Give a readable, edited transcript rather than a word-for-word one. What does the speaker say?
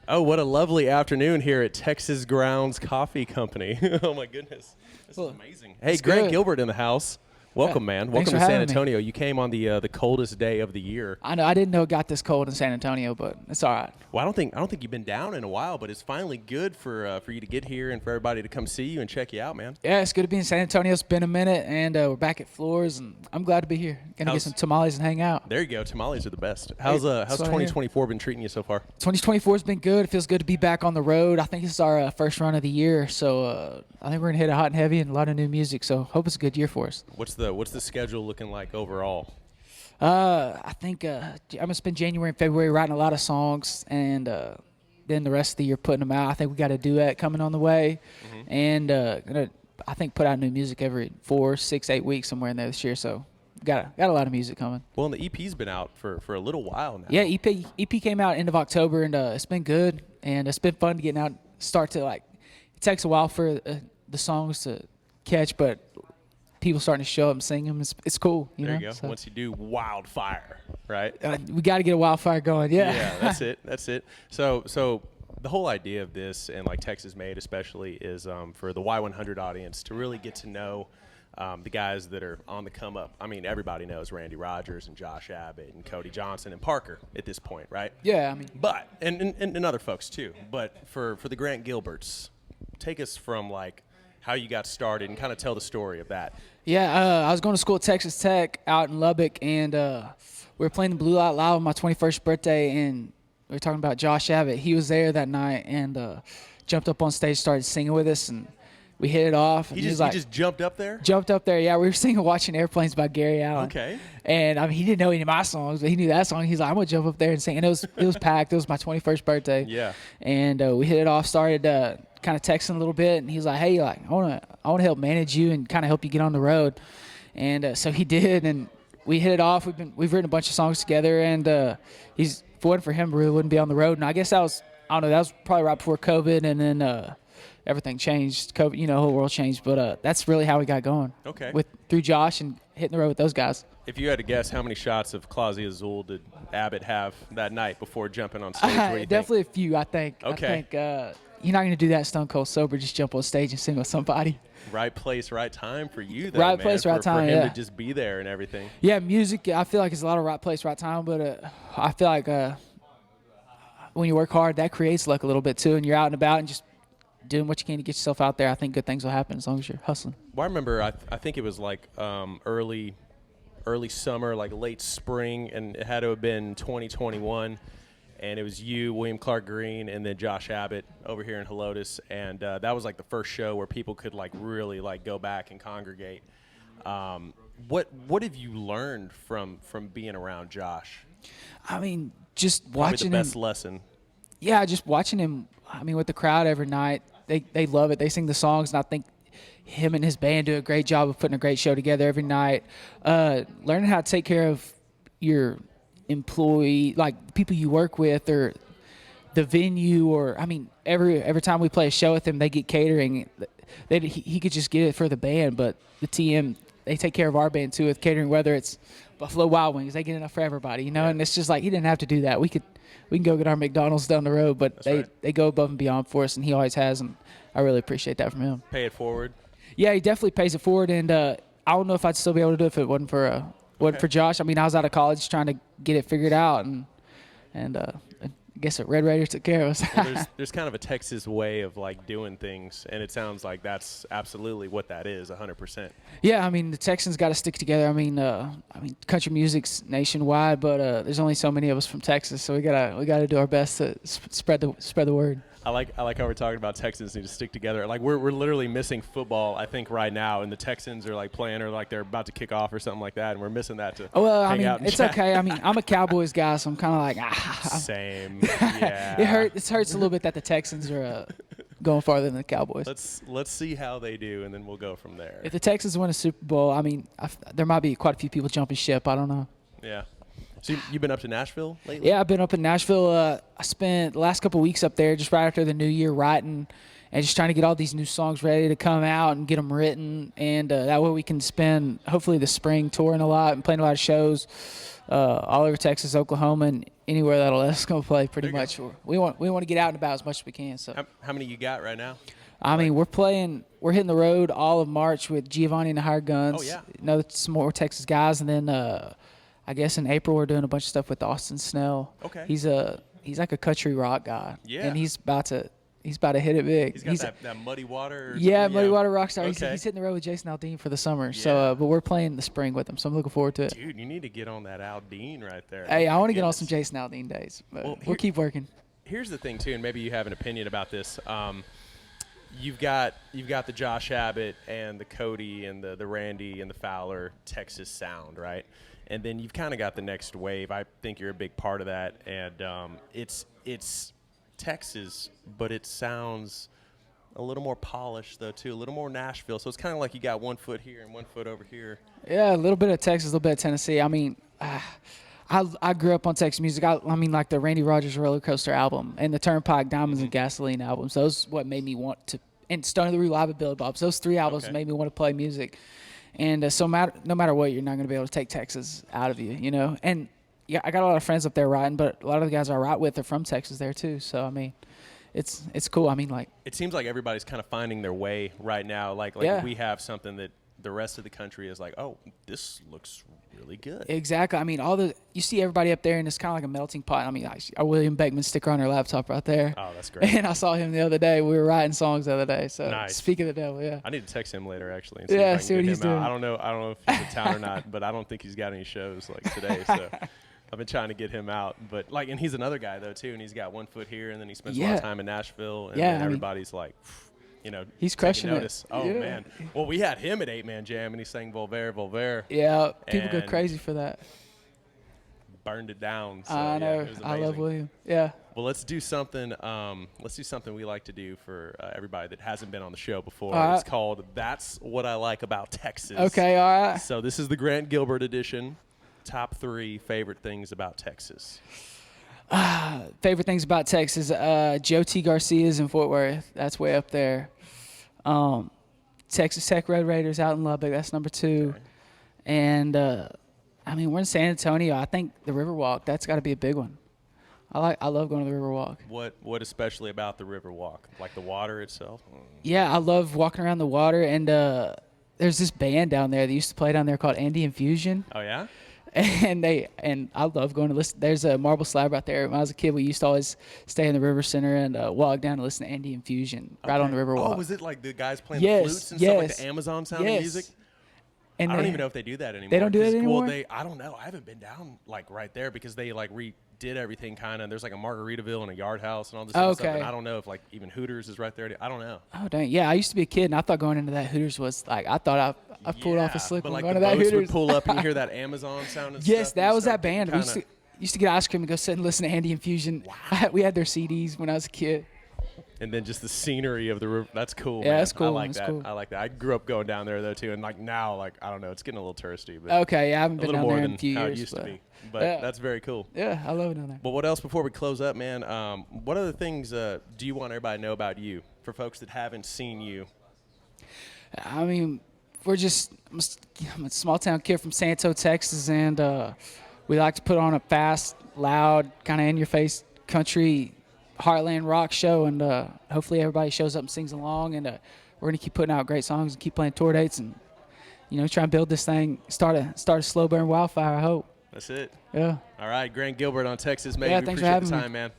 Oh, what a lovely afternoon here at Texas Grounds Coffee Company. Oh, my goodness. This is amazing. Hey, Grant Gilbert in the house. Welcome, man. Welcome to San Antonio. You came on the coldest day of the year. I know. I didn't know it got this cold in San Antonio, but it's all right. Well, I don't think you've been down in a while, but it's finally good for you to get here and for everybody to come see you and check you out, man. Yeah, it's good to be in San Antonio. It's been a minute, and we're back at Floors, and I'm glad to be here. Gonna get some tamales and hang out. There you go. Tamales are the best. How's 2024 been treating you so far? 2024 has been good. It feels good to be back on the road. I think this is our first run of the year, so I think we're gonna hit it hot and heavy and a lot of new music. So hope it's a good year for us. What's the schedule looking like overall? I think I'm gonna spend January and February writing a lot of songs, and then the rest of the year putting them out. I think we got a duet coming on the way, and gonna I think put out new music every 4, 6, 8 weeks somewhere in there this year. So got a lot of music coming. Well, and the EP's been out for a little while now. Yeah, EP came out end of October, and it's been good, and it's been fun to get out. It takes a while for the songs to catch, but people starting to show up and sing them. It's cool. There you go. So, once you do Wildfire, right? We got to get a wildfire going. Yeah. Yeah, that's it. So the whole idea of this, and like Texas Made especially, is for the Y100 audience to really get to know the guys that are on the come up. I mean, everybody knows Randy Rogers and Josh Abbott and Cody Johnson and Parker at this point, right? Yeah, I mean. But and other folks too. But for the Grant Gilberts, take us from like how you got started and kind of tell the story of that. Yeah, I was going to school at Texas Tech out in Lubbock, and we were playing the Blue Light Live on my 21st birthday, and we were talking about Josh Abbott. He was there that night and jumped up on stage, started singing with us, and we hit it off. He just jumped up there? Jumped up there, yeah. We were singing Watching Airplanes by Gary Allen. Okay. And, I mean, he didn't know any of my songs, but he knew that song. He's like, I'm going to jump up there and sing. And it was packed. It was my 21st birthday. Yeah. And we hit it off, started kind of texting a little bit. And he was like, hey, I want to help manage you and kind of help you get on the road. And so he did, and we hit it off. We've written a bunch of songs together. And if it wasn't for him, we really wouldn't be on the road. And I guess that was probably right before COVID. And then everything changed. COVID, the whole world changed. But that's really how we got going. Okay. Through Josh and hitting the road with those guys. If you had to guess, how many shots of Clausia Azul did Abbott have that night before jumping on stage? Definitely a few, I think. Okay. I think you're not going to do that stone cold sober, just jump on stage and sing with somebody. Right place, right time for you, though, right man. place, right time, for him yeah. to just be there and everything. Yeah, music, I feel like it's a lot of right place, right time, but I feel like when you work hard, that creates luck a little bit, too, and you're out and about and just doing what you can to get yourself out there. I think good things will happen as long as you're hustling. Well, I remember, I think it was like early summer, like late spring, and it had to have been 2021, and it was you, William Clark Green, and then Josh Abbott over here in Helotes, and that was like the first show where people could like really like go back and congregate. What have you learned from being around Josh? I mean, just Probably watching the best him. lesson. Yeah, just watching him. I mean, with the crowd every night, they love it. They sing the songs, and I think him and his band do a great job of putting a great show together every night. Learning how to take care of your employee, like the people you work with, or the venue, or I mean, every time we play a show with him, they get catering. He could just get it for the band, but the TM, they take care of our band too with catering. Whether it's Buffalo Wild Wings, they get enough for everybody, Yeah. And it's just like he didn't have to do that. We can go get our McDonald's down the road, but they go above and beyond for us, and he always has, and I really appreciate that from him. Pay it forward. Yeah, he definitely pays it forward, and I don't know if I'd still be able to do it if it wasn't for Josh. I mean, I was out of college trying to get it figured out, and I guess Red Raider took care of us. Well, there's kind of a Texas way of like doing things, and it sounds like that's absolutely what that is, 100%. Yeah, I mean, the Texans got to stick together. I mean, country music's nationwide, but there's only so many of us from Texas, so we gotta do our best to spread the word. I like how we're talking about Texans need to stick together. Like we're literally missing football, I think, right now, and the Texans are like playing or like they're about to kick off or something like that, and we're missing that to. Oh well, I hang mean, out and it's chat. okay. I mean, I'm a Cowboys guy, so I'm kind of like Same. Yeah. It hurts a little bit that the Texans are going farther than the Cowboys. Let's see how they do, and then we'll go from there. If the Texans win a Super Bowl, I mean, there might be quite a few people jumping ship. I don't know. Yeah. So you've been up to Nashville lately? Yeah, I've been up in Nashville. I spent the last couple of weeks up there just right after the new year writing and just trying to get all these new songs ready to come out and get them written. And that way we can spend, hopefully, the spring touring a lot and playing a lot of shows all over Texas, Oklahoma, and anywhere that'll let us go play. Pretty There you much, we want to get out and about as much as we can. So How many you got right now? I mean, we're hitting the road all of March with Giovanni and the Hired Guns. Oh, yeah. Some more Texas guys, and then I guess in April we're doing a bunch of stuff with Austin Snell. Okay. He's like a country rock guy. Yeah. And he's about to hit it big. He's got that muddy water. Or yeah, something? Muddy Water Rockstar. Okay. He's hitting the road with Jason Aldean for the summer. Yeah. So, but we're playing in the spring with him, so I'm looking forward to it. Dude, you need to get on that Aldean right there. Hey, I want to get on Goodness. some Jason Aldean days, but Well, we'll keep working. Here's the thing too, and maybe you have an opinion about this. You've got the Josh Abbott and the Cody and the Randy and the Fowler Texas sound, right? And then you've kind of got the next wave. I think you're a big part of that, and it's Texas, but it sounds a little more polished though too, a little more Nashville. So it's kind of like you got 1 foot here and 1 foot over here. Yeah, a little bit of Texas, a little bit of Tennessee. I mean, I grew up on Texas music. I mean, like the Randy Rogers Roller Coaster album and the Turnpike Diamonds and Gasoline albums. Those what made me want to. And Stone of the Rue Live at Billy Bob's. Those 3 albums made me want to play music. And so no matter what, you're not going to be able to take Texas out of you, you know. And yeah, I got a lot of friends up there writing, but a lot of the guys I write with are from Texas there too. So I mean, it's cool. I mean, like it seems like everybody's kind of finding their way right now. Like Yeah. we have something that the rest of the country is like, oh, this looks really good. exactly. I mean, you see everybody up there, and it's kind of like a melting pot. I mean, a William Beckman sticker on her laptop right there. Oh, that's great. And I saw him the other day. We were writing songs the other day. So Nice. Speak of the devil, yeah. I need to text him later actually. And Yeah, if I can see what get he's him out. doing. I don't know if he's in town or not, but I don't think he's got any shows like today. So I've been trying to get him out, but like, and he's another guy though too, and he's got 1 foot here, and then he spends a lot Yeah. of time in Nashville, and Yeah, then I mean, everybody's like, you know, he's taking crushing it. notice. Oh Yeah. man, well we had him at 8-Man Jam, and he sang Volver, Volver. Yeah, people go And crazy for that. Burned it down. So, I yeah, know. it was I love amazing. William. Yeah. Well, let's do something. Let's do something we like to do for everybody that hasn't been on the show before. All right. It's called "That's What I Like About Texas." Okay, all right. So this is the Grant Gilbert edition. Top 3 favorite things about Texas. Favorite things about Texas, Joe T. Garcia's in Fort Worth. That's way up there. Texas Tech Red Raiders out in Lubbock. That's number 2. Okay. And, I mean, we're in San Antonio. I think the Riverwalk, that's got to be a big one. I love going to the Riverwalk. What especially about the Riverwalk? Like the water itself? Yeah, I love walking around the water. And there's this band down there that used to play down there called Andy Infusion. Oh yeah. And I love going to listen. There's a marble slab right there. When I was a kid, we used to always stay in the River Center and walk down and listen to Andy Infusion right on the Riverwalk. Oh, was it like the guys playing Yes, the flutes and stuff, like yes. the Amazon sounding Yes. music? And I don't they- even know if they do that anymore. They don't do that 'cause, anymore? Well, I don't know. I haven't been down like right there because they like redid everything kind of. There's like a Margaritaville and a Yard House and all this other stuff. Okay. And I don't know if like even Hooters is right there. I don't know. Oh dang! Yeah, I used to be a kid, and I thought going into that Hooters was like I thought I pulled off a slick but one like going the to that boats Hooters. would pull up and you hear that Amazon sound and Yes, stuff. that and you was start that band. We kinda- used to get ice cream and go sit and listen to Andy Infusion. Wow. We had their CDs when I was a kid. And then just the scenery of the river. That's cool. Yeah, man. that's cool, I like that's that. cool. I like that. I grew up going down there though too, and like now, like I don't know, it's getting a little touristy, but Okay, yeah, I haven't a been little down more there than in a few how years. it used to but be. But yeah. that's very cool. Yeah, I love it down there. But what else before we close up, man? What other things do you want everybody to know about you for folks that haven't seen you? I mean, I'm a small town kid from San Antonio, Texas, and we like to put on a fast, loud, kind of in your face country heartland rock show, and hopefully everybody shows up and sings along, and we're gonna keep putting out great songs and keep playing tour dates, and try and build this thing, start a slow burn wildfire. I hope. That's it. Yeah. All right, Grant Gilbert on Texas, man. Yeah, We thanks for appreciate having the me. time, man.